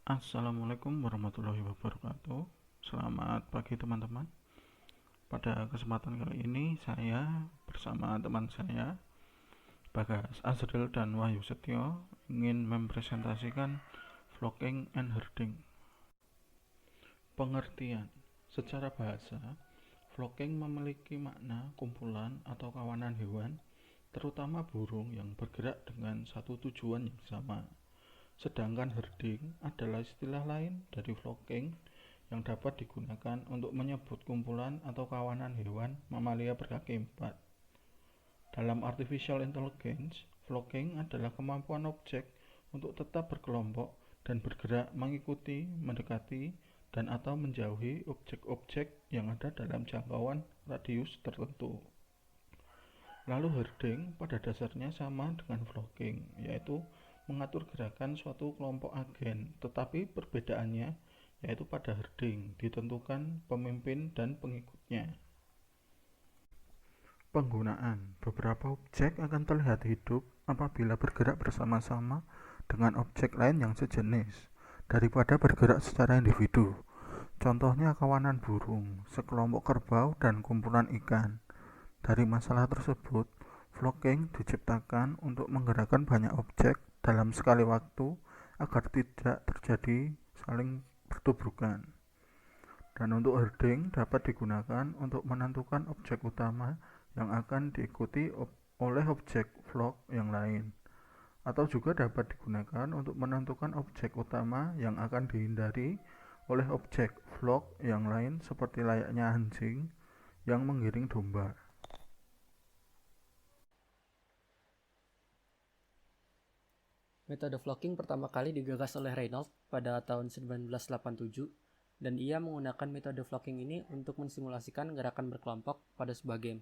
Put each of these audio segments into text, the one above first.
Assalamualaikum warahmatullahi wabarakatuh. Selamat pagi teman-teman. Pada kesempatan kali ini saya bersama teman saya Bagas Azril dan Wahyu Setio ingin mempresentasikan flocking and herding. Pengertian. Secara bahasa, flocking memiliki makna kumpulan atau kawanan hewan, terutama burung yang bergerak dengan satu tujuan yang sama. Sedangkan herding adalah istilah lain dari flocking yang dapat digunakan untuk menyebut kumpulan atau kawanan hewan mamalia berkaki empat. Dalam artificial intelligence, flocking adalah kemampuan objek untuk tetap berkelompok dan bergerak mengikuti, mendekati, dan atau menjauhi objek-objek yang ada dalam jangkauan radius tertentu. Lalu herding pada dasarnya sama dengan flocking, yaitu mengatur gerakan suatu kelompok agen, tetapi perbedaannya yaitu pada herding ditentukan pemimpin dan pengikutnya. Penggunaan. Beberapa objek akan terlihat hidup apabila bergerak bersama-sama dengan objek lain yang sejenis daripada bergerak secara individu. Contohnya kawanan burung, sekelompok kerbau, dan kumpulan ikan. Dari masalah tersebut, flocking diciptakan untuk menggerakkan banyak objek dalam sekali waktu agar tidak terjadi saling bertubrukan. Dan untuk herding dapat digunakan untuk menentukan objek utama yang akan diikuti oleh objek flock yang lain, atau juga dapat digunakan untuk menentukan objek utama yang akan dihindari oleh objek flock yang lain seperti layaknya anjing yang menggiring domba. Metode flocking pertama kali digagas oleh Reynolds pada tahun 1987 dan ia menggunakan metode flocking ini untuk mensimulasikan gerakan berkelompok pada sebuah game.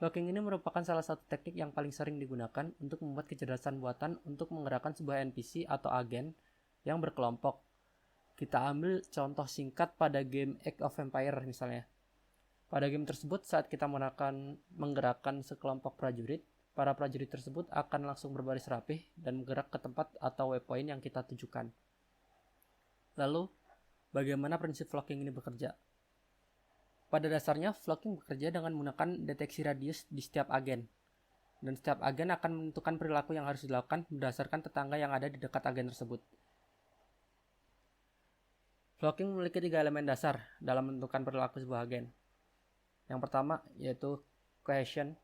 Flocking ini merupakan salah satu teknik yang paling sering digunakan untuk membuat kecerdasan buatan untuk menggerakkan sebuah NPC atau agen yang berkelompok. Kita ambil contoh singkat pada game Age of Empires misalnya. Pada game tersebut, saat kita menggerakkan sekelompok prajurit, para prajurit tersebut akan langsung berbaris rapih dan bergerak ke tempat atau waypoint yang kita tujukan. Lalu, bagaimana prinsip flocking ini bekerja? Pada dasarnya, flocking bekerja dengan menggunakan deteksi radius di setiap agen. Dan setiap agen akan menentukan perilaku yang harus dilakukan berdasarkan tetangga yang ada di dekat agen tersebut. Flocking memiliki 3 elemen dasar dalam menentukan perilaku sebuah agen. Yang pertama yaitu cohesion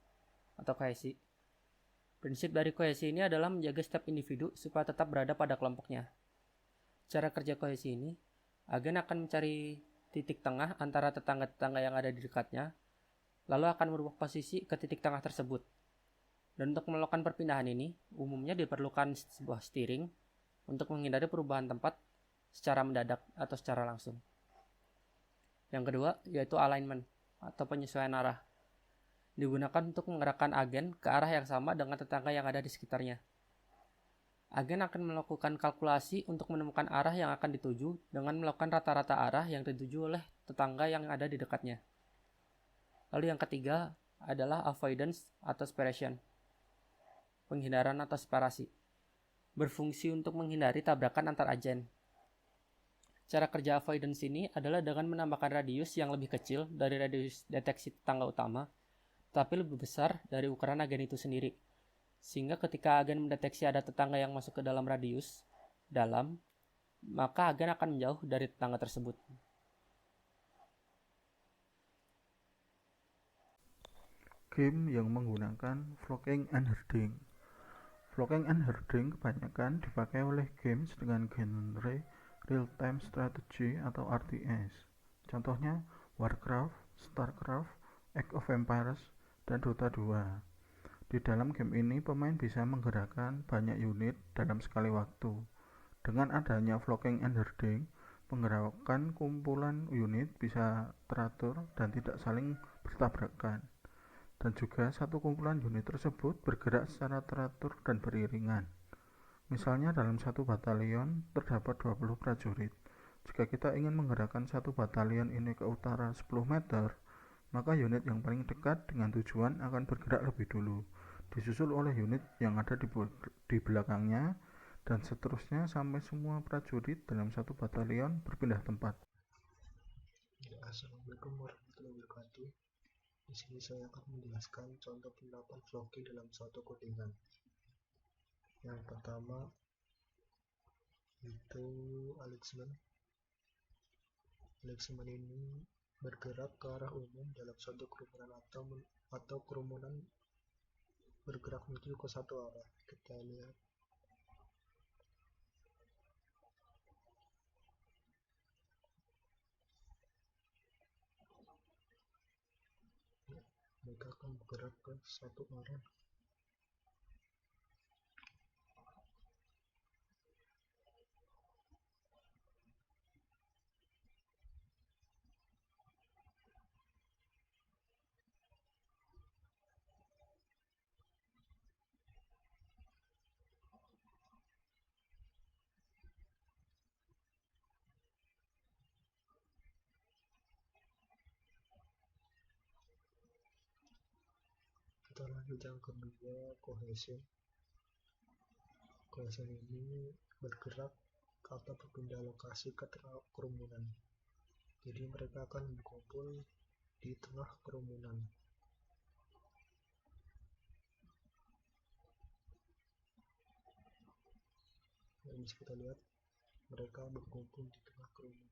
atau kohesi. Prinsip dari kohesi ini adalah menjaga setiap individu supaya tetap berada pada kelompoknya. Cara kerja kohesi ini, agen akan mencari titik tengah antara tetangga-tetangga yang ada di dekatnya, lalu akan merubah posisi ke titik tengah tersebut. Dan untuk melakukan perpindahan ini, umumnya diperlukan sebuah steering untuk menghindari perubahan tempat secara mendadak atau secara langsung. Yang kedua yaitu alignment atau penyesuaian arah. Digunakan untuk menggerakkan agen ke arah yang sama dengan tetangga yang ada di sekitarnya. Agen akan melakukan kalkulasi untuk menemukan arah yang akan dituju dengan melakukan rata-rata arah yang dituju oleh tetangga yang ada di dekatnya. Lalu yang ketiga adalah avoidance atau separation, penghindaran atau separasi. Berfungsi untuk menghindari tabrakan antar agen. Cara kerja avoidance ini adalah dengan menambahkan radius yang lebih kecil dari radius deteksi tetangga utama, tapi lebih besar dari ukuran agen itu sendiri. Sehingga ketika agen mendeteksi ada tetangga yang masuk ke dalam radius dalam, maka agen akan menjauh dari tetangga tersebut. Game yang menggunakan flocking and herding. Flocking and herding kebanyakan dipakai oleh games dengan genre real-time strategy atau RTS. Contohnya Warcraft, Starcraft, Age of Empires, dan Dota 2. Di dalam game ini, pemain bisa menggerakkan banyak unit dalam sekali waktu. Dengan adanya flocking and herding, penggerakan kumpulan unit bisa teratur dan tidak saling bertabrakan. Dan juga satu kumpulan unit tersebut bergerak secara teratur dan beriringan. Misalnya dalam satu batalion terdapat 20 prajurit. Jika kita ingin menggerakkan satu batalion ini ke utara 10 meter, maka unit yang paling dekat dengan tujuan akan bergerak lebih dulu, disusul oleh unit yang ada di belakangnya, dan seterusnya sampai semua prajurit dalam satu batalion berpindah tempat. Ya, Assalamualaikum warahmatullahi wabarakatuh. Di sini saya akan menjelaskan contoh penerapan flocking dalam suatu codingan. Yang pertama itu alignment. Alignment ini bergerak ke arah umum dalam suatu kerumunan atau kerumunan bergerak menuju ke satu arah. Kita lihat. Mereka akan bergerak ke satu arah. Kita lanjut yang kedua, cohesion. Cohesion ini bergerak atau berpindah lokasi ke tengah kerumunan. Jadi mereka akan berkumpul di tengah kerumunan. Yang bisa kita lihat, mereka berkumpul di tengah kerumunan.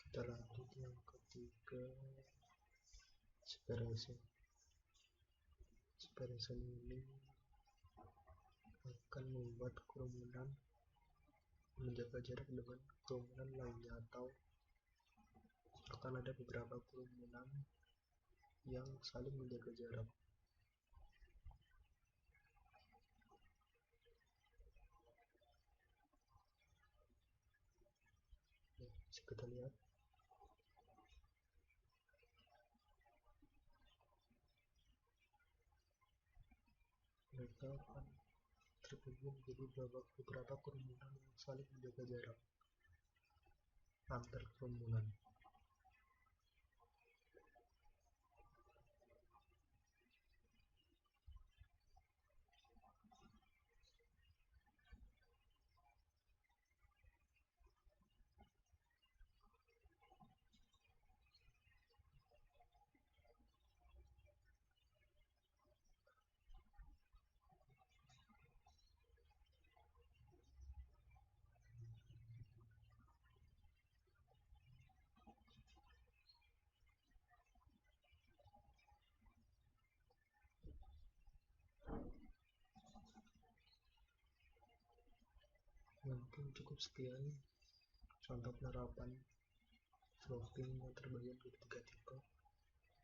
Kita lanjut yang ketiga, separation. Separation ini akan membuat kerumunan menjaga jarak dengan kerumunan lainnya, atau akan ada beberapa kerumunan yang saling menjaga jarak. Bisa kita lihat, mereka akan terkumpul menjadi beberapa kerumunan yang saling menjaga jarak antar kerumunan. Mungkin cukup sekian contoh penerapan flocking yang terbagi menjadi 3 tipe.